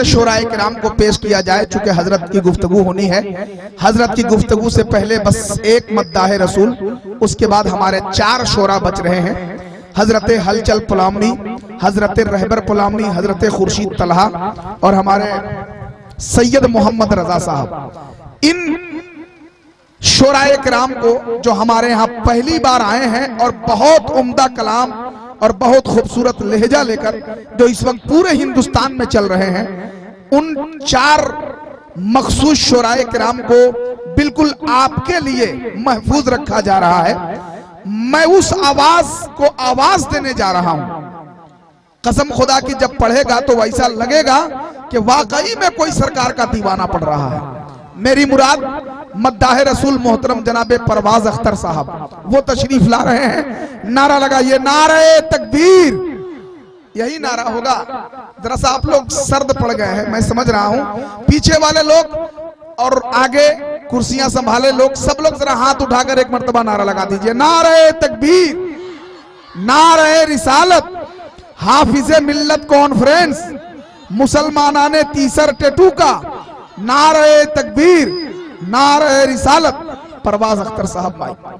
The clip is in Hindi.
शोराए किराम को पेश किया जाए, चूंकि हजरत की गुफ्तगू होनी है। हजरत की गुफ्तगू से पहले बस एक मद्दाह रसूल, उसके बाद हमारे 4 शोरा बच रहे हैं। हजरत हलचल पुलामनी, हजरत रहबर पुलामनी, हजरत खुर्शीद तलहा और हमारे सैयद मोहम्मद रजा साहब। इन शोराए किराम को जो हमारे यहाँ पहली बार आए हैं और बहुत उम्दा कलाम और बहुत खूबसूरत लहजा लेकर जो इस वक्त पूरे हिंदुस्तान में चल रहे हैं, उन 4 मखसूस शोराए किराम को बिल्कुल आपके लिए महफूज रखा जा रहा है। मैं उस आवाज को आवाज देने जा रहा हूं। कसम खुदा की जब पढ़ेगा तो वैसा लगेगा कि वाकई में कोई सरकार का दीवाना पढ़ रहा है। मेरी मुराद मद्दाह रसूल मोहतरम जनाबे परवाज अख्तर साहब, वो तशरीफ ला रहे हैं। नारा लगाइए, नारे तकबीर। यही नारा होगा। जरा सा आप लोग सर्द पड़ गए हैं, मैं समझ रहा हूं। पीछे वाले लोग और आगे कुर्सियां संभाले लोग, सब लोग जरा हाथ उठाकर एक मर्तबा नारा लगा दीजिए, नारे तकबीर, नारे रिसालत, हाफिजे मिल्लत कॉन्फ्रेंस, मुसलमानाने तीसर टेटू का, नारे तकबीर, नारे रिसालत। परवाज अख्तर साहब भाई।